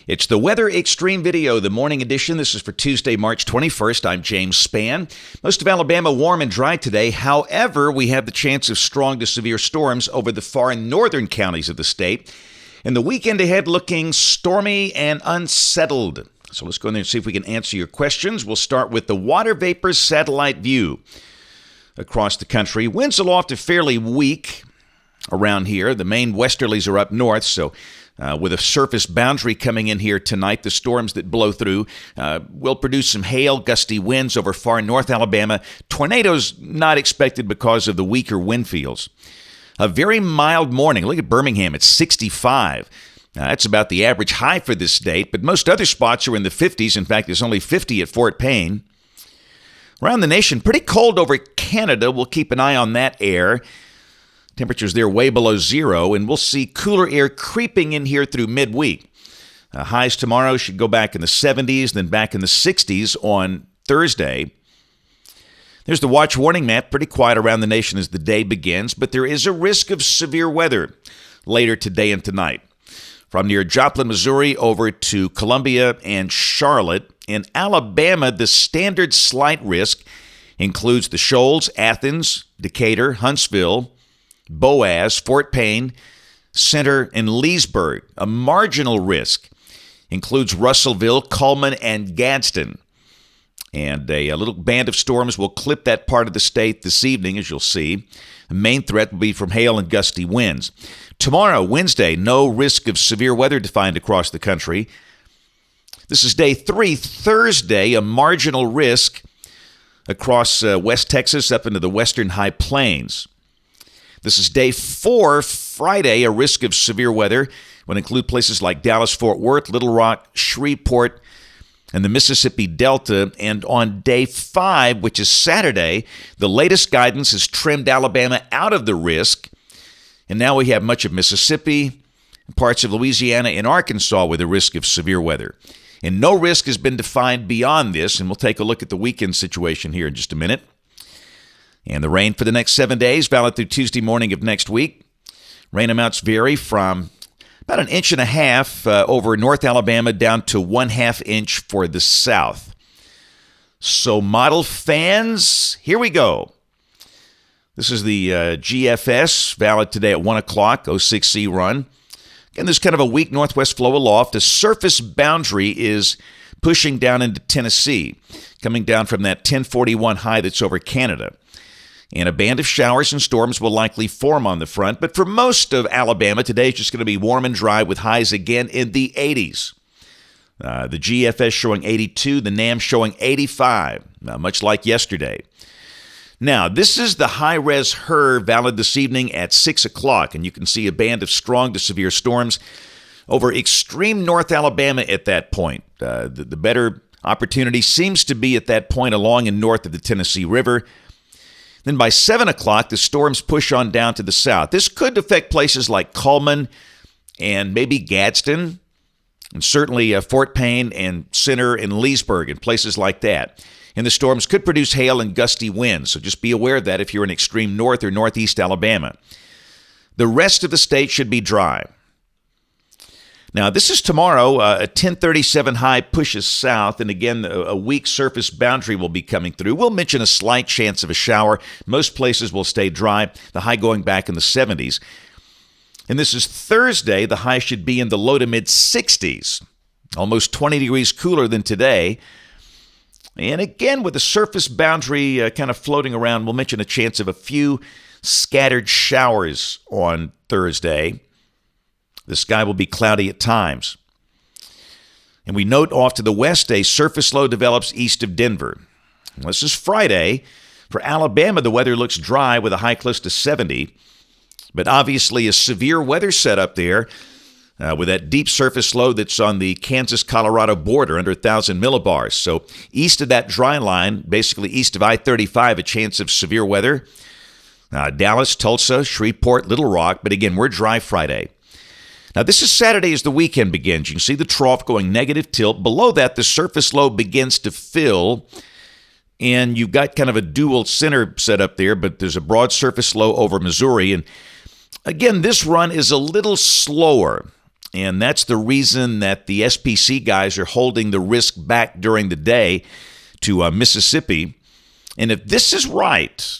It's the Weather Xtreme video, the morning edition. This is for Tuesday, March 21st. I'm James Spann. Most of Alabama warm and dry today. However, we have the chance of strong to severe storms over the far northern counties of the state. And the weekend ahead looking stormy and unsettled. So let's go in there and see if we can answer your questions. We'll start with the water vapor satellite view across the country. Winds aloft are fairly weak around here. The main westerlies are up north, so with a surface boundary coming in here tonight, the storms that blow through will produce some hail, gusty winds over far north Alabama. Tornadoes not expected because of the weaker wind fields. A very mild morning. Look at Birmingham. It's 65. That's about the average high for this state, but most other spots are in the 50s. In fact, there's only 50 at Fort Payne. Around the nation, pretty cold over Canada. We'll keep an eye on that air. Temperatures there way below zero, and we'll see cooler air creeping in here through midweek. Highs tomorrow should go back in the 70s, then back in the 60s on Thursday. There's the watch warning map, pretty quiet around the nation as the day begins, but there is a risk of severe weather later today and tonight. From near Joplin, Missouri, over to Columbia and Charlotte. In Alabama, the standard slight risk includes the Shoals, Athens, Decatur, Huntsville, Boaz, Fort Payne, Center, and Leesburg. A marginal risk includes Russellville, Cullman, and Gadsden. And a little band of storms will clip that part of the state this evening, as you'll see. The main threat will be from hail and gusty winds. Tomorrow, Wednesday, no risk of severe weather defined across the country. This is day 3. Thursday, a marginal risk across West Texas up into the western high plains. This is day 4, Friday, a risk of severe weather would include places like Dallas, Fort Worth, Little Rock, Shreveport, and the Mississippi Delta. And on day 5, which is Saturday, the latest guidance has trimmed Alabama out of the risk. And now we have much of Mississippi, parts of Louisiana and Arkansas with a risk of severe weather. And no risk has been defined beyond this, and we'll take a look at the weekend situation here in just a minute. And the rain for the next 7 days, valid through Tuesday morning of next week. Rain amounts vary from about 1.5 inches over North Alabama down to 1/2 inch for the south. So model fans, here we go. This is the GFS, valid today at 1 o'clock, 06C run. Again, there's kind of a weak northwest flow aloft. The surface boundary is pushing down into Tennessee, coming down from that 1041 high that's over Canada. And a band of showers and storms will likely form on the front. But for most of Alabama, today is just going to be warm and dry with highs again in the 80s. The GFS showing 82, the NAM showing 85, much like yesterday. Now, this is the high-res HER valid this evening at 6 o'clock, and you can see a band of strong to severe storms over extreme North Alabama at that point. The better opportunity seems to be at that point along and north of the Tennessee River. Then by 7 o'clock, the storms push on down to the south. This could affect places like Cullman and maybe Gadsden, and certainly Fort Payne and Center and Leesburg and places like that. And the storms could produce hail and gusty winds, so just be aware of that if you're in extreme north or northeast Alabama. The rest of the state should be dry. Now, this is tomorrow. A 1037 high pushes south, and again, a weak surface boundary will be coming through. We'll mention a slight chance of a shower. Most places will stay dry, the high going back in the 70s. And this is Thursday. The high should be in the low to mid-60s, almost 20 degrees cooler than today. And again, with the surface boundary kind of floating around, we'll mention a chance of a few scattered showers on Thursday. The sky will be cloudy at times. And we note off to the west, a surface low develops east of Denver. This is Friday. For Alabama, the weather looks dry with a high close to 70. But obviously a severe weather setup there with that deep surface low that's on the Kansas-Colorado border under 1,000 millibars. So east of that dry line, basically east of I-35, a chance of severe weather. Dallas, Tulsa, Shreveport, Little Rock. But again, we're dry Friday. Now, this is Saturday as the weekend begins. You can see the trough going negative tilt. Below that, the surface low begins to fill, and you've got kind of a dual center set up there, but there's a broad surface low over Missouri. And again, this run is a little slower And that's the reason that the SPC guys are holding the risk back during the day to Mississippi. And if this is right,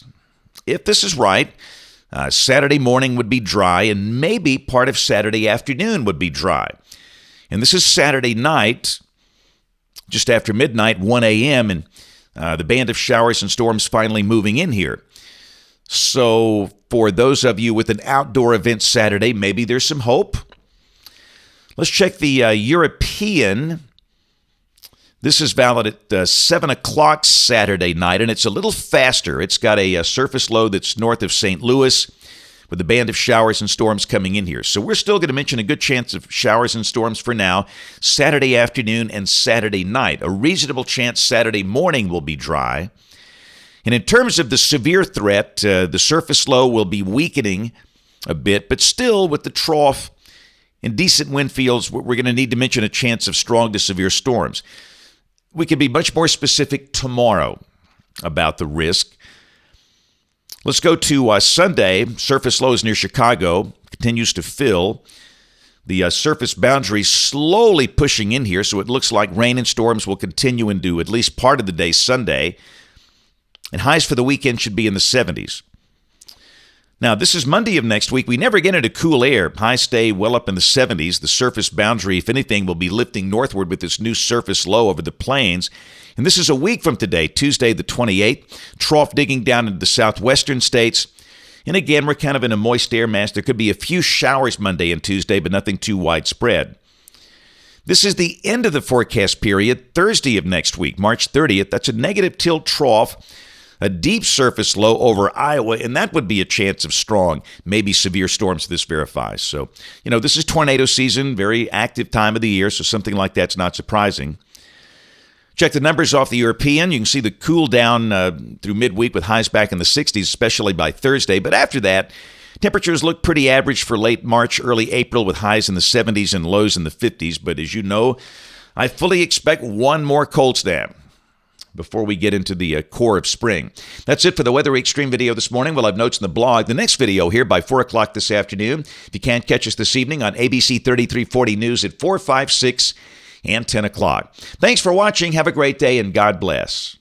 Saturday morning would be dry, and maybe part of Saturday afternoon would be dry. And this is Saturday night, just after midnight, 1 a.m., and the band of showers and storms finally moving in here. So for those of you with an outdoor event Saturday, maybe there's some hope. Let's check the European. This is valid at 7 o'clock Saturday night, and it's a little faster. It's got a surface low that's north of St. Louis with a band of showers and storms coming in here. So we're still going to mention a good chance of showers and storms for now, Saturday afternoon and Saturday night. A reasonable chance Saturday morning will be dry. And in terms of the severe threat, the surface low will be weakening a bit, but still with the trough and decent wind fields, we're going to need to mention a chance of strong to severe storms. We can be much more specific tomorrow about the risk. Let's go to Sunday. Surface lows near Chicago continues to fill. The surface boundary slowly pushing in here, so it looks like rain and storms will continue into at least part of the day Sunday. And highs for the weekend should be in the 70s. Now, this is Monday of next week. We never get into cool air. Highs stay well up in the 70s. The surface boundary, if anything, will be lifting northward with this new surface low over the plains. And this is a week from today, Tuesday the 28th. Trough digging down into the southwestern states. And again, we're kind of in a moist air mass. There could be a few showers Monday and Tuesday, but nothing too widespread. This is the end of the forecast period, Thursday of next week, March 30th. That's a negative tilt trough. A deep surface low over Iowa, and that would be a chance of strong, maybe severe storms this verifies. So, this is tornado season, very active time of the year, so something like that's not surprising. Check the numbers off the European. You can see the cool down through midweek with highs back in the 60s, especially by Thursday. But after that, temperatures look pretty average for late March, early April with highs in the 70s and lows in the 50s. But as you know, I fully expect one more cold snap before we get into the core of spring. That's it for the Weather Xtreme video this morning. We'll have notes in the blog. The next video here by 4 o'clock this afternoon. If you can't catch us this evening on ABC 3340 News at 4, 5, 6, and 10 o'clock. Thanks for watching. Have a great day, and God bless.